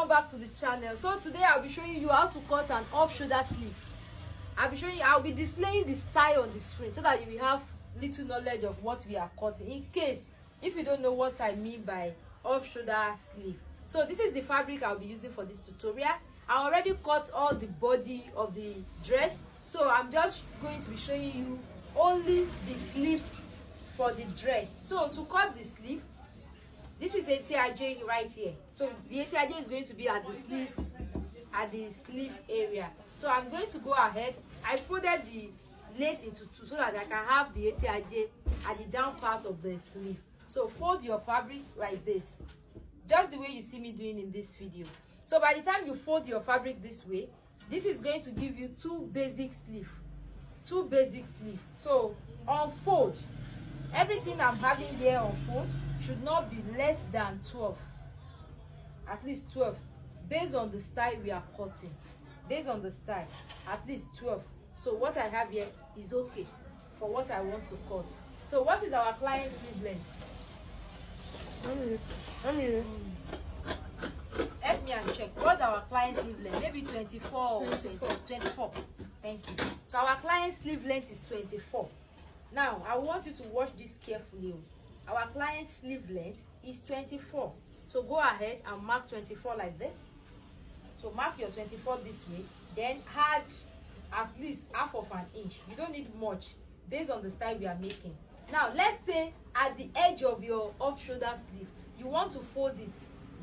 welcome back to the channel. So today I'll be showing you how to cut an off-shoulder sleeve. I'll be displaying the style on the screen so that you will have little knowledge of what we are cutting, in case if you don't know what I mean by off-shoulder sleeve. So this is the fabric I'll be using for this tutorial. I already cut all the body of the dress, so I'm just going to be showing you only the sleeve for the dress. So to cut the sleeve, this is ATIJ right here. So the ATIJ is going to be at the sleeve area. So I'm going to go ahead. I folded the lace into two so that I can have the ATIJ at the down part of the sleeve. So fold your fabric like this, just the way you see me doing in this video. So by the time you fold your fabric this way, this is going to give you two basic sleeve. So unfold. Everything I'm having here unfold should not be less than 12, at least 12, based on the style we are cutting. Based on the style, at least 12. So what I have here is okay for what I want to cut. So what is our client sleeve length? Help me and check. What's our client sleeve length? Maybe 24 or 24. Thank you. So our client sleeve length is 24. Now I want you to watch this carefully. Our client sleeve length is 24. So go ahead and mark 24 like this. So mark your 24 this way, then add at least half of an inch. You don't need much based on the style we are making. Now let's say at the edge of your off shoulder sleeve you want to fold it,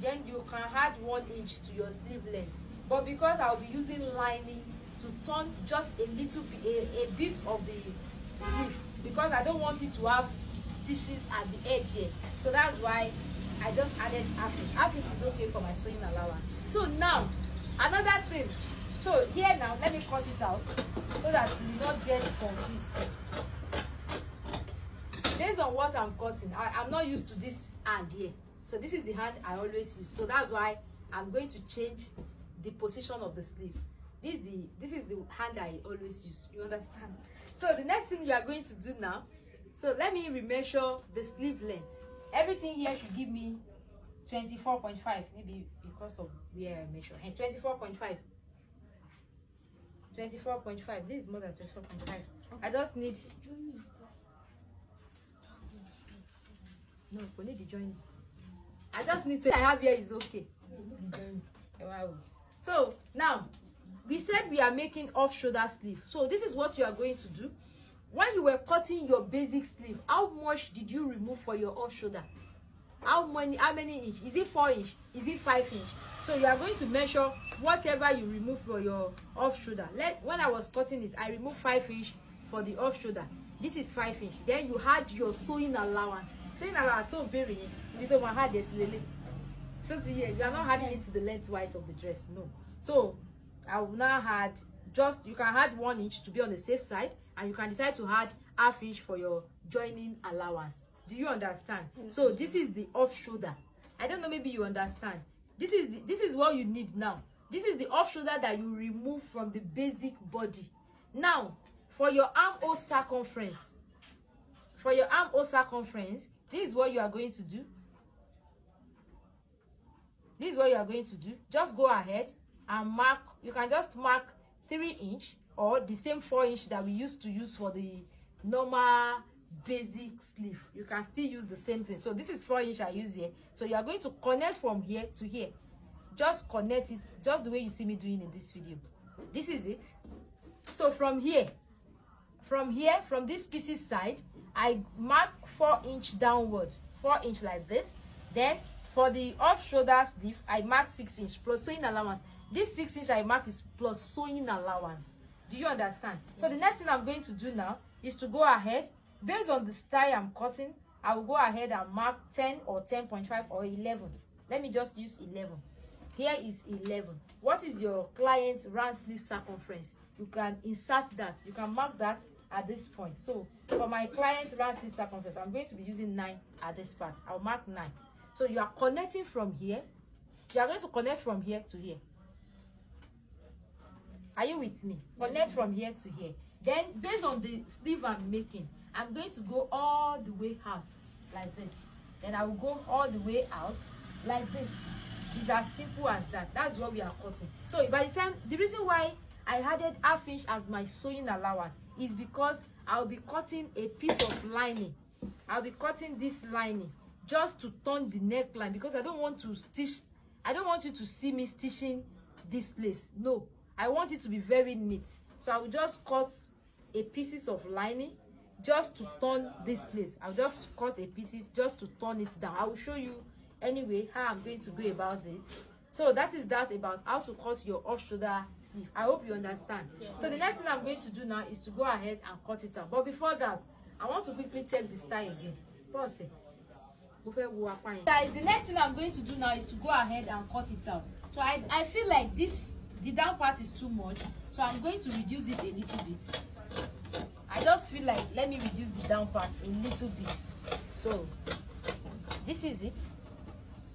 then you can add 1 inch to your sleeve length. But because I'll be using lining to turn just a little bit, a bit of the sleeve, because I don't want it to have stitches at the edge here, so that's why I just added half inch. Half inch is okay for my sewing allowance. So now another thing, so here now let me cut it out so that you will not get confused. Based on what I'm cutting, I'm not used to this hand here, so this is the hand I always use, so that's why I'm going to change the position of the sleeve. This is the hand I always use, you understand? So the next thing you are going to do now, so let me remeasure the sleeve length. Everything here should give me 24.5, maybe because of where I measure. 24.5. 24.5. This is more than 24.5. I just need. No, we need the join. I just need to. I have here is okay. Wow. So now we said we are making off shoulder sleeve. So this is what you are going to do. When you were cutting your basic sleeve, how much did you remove for your off shoulder? How many inch? Is it 4 inch? Is it 5 inch? So you are going to measure whatever you remove for your off shoulder. When I was cutting it, I removed 5 inch for the off shoulder. This is 5 inch. Then you had your sewing allowance. Sewing allowance still burying it. You don't want to have this lily. So here you are not adding it to the lengthwise of the dress. No. So I will now add just, you can add 1 inch to be on the safe side, and you can decide to add half inch for your joining allowance. Do you understand? So this is the off shoulder. I don't know, maybe you understand. This is what you need now. This is the off shoulder that you remove from the basic body. Now for your armhole circumference, this is what you are going to do. Just go ahead and mark. You can just mark 3 inch or the same 4 inch that we used to use for the normal basic sleeve. You can still use the same thing. So this is 4 inch I use here. So you are going to connect from here to here. Just connect it just the way you see me doing in this video. This is it. So from this pieces side, I mark 4 inch downward, 4 inch like this. Then for the off shoulder sleeve, I mark 6 inch plus sewing allowance. This 6 inch I mark is plus sewing allowance. Do you understand? So the next thing I'm going to do now is to go ahead, based on the style I'm cutting, I will go ahead and mark 10 or 10.5 or 11. Let me just use 11. Here is 11. What is your client round sleeve circumference? You can insert that. You can mark that at this point. So for my client round sleeve circumference, I'm going to be using 9 at this part. I'll mark 9. So you are connecting from here. You are going to connect from here to here. Are you with me? Connect from here to here. Then based on the sleeve I'm making, I'm going to go all the way out like this. Then I will go all the way out like this. It's as simple as that. That's what we are cutting. So by the time, the reason why I added half inch as my sewing allowance is because I'll be cutting a piece of lining. I'll be cutting this lining just to turn the neckline, because I don't want to stitch. I don't want you to see me stitching this place. No, I want it to be very neat. So I will just cut a pieces of lining just to turn this place. I'll just cut a pieces just to turn it down. I will show you anyway how I'm going to go about it. So that is that about how to cut your off shoulder sleeve. I hope you understand. So the next thing I'm going to do now is to go ahead and cut it out. But before that, I want to quickly check the style again. Pause. The next thing I'm going to do now is to go ahead and cut it out. So I feel like the down part is too much, so I'm going to reduce it a little bit. I just feel like, let me reduce the down part a little bit. So this is it.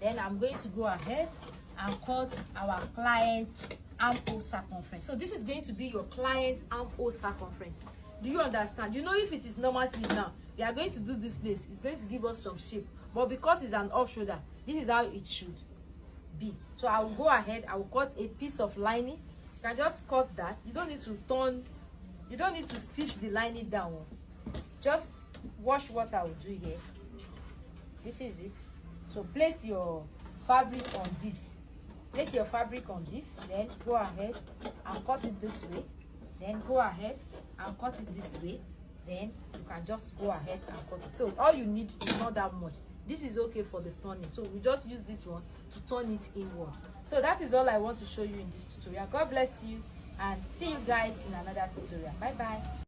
Then I'm going to go ahead and cut our client armhole circumference. So this is going to be your client armhole circumference. Do you understand? You know, if it is normal sleeve now, we are going to do this place. It's going to give us some shape. But because it's an off shoulder, this is how it should be. So I will go ahead, I will cut a piece of lining. You can just cut that. You don't need to turn, you don't need to stitch the lining down. Just watch what I will do here. This is it. So place your fabric on this. Place your fabric on this, then go ahead and cut it this way. Then go ahead and cut it this way. Then you can just go ahead and cut it. So all you need is not that much. This is okay for the turning. So we just use this one to turn it inward. So that is all I want to show you in this tutorial. God bless you, and see you guys in another tutorial. Bye bye.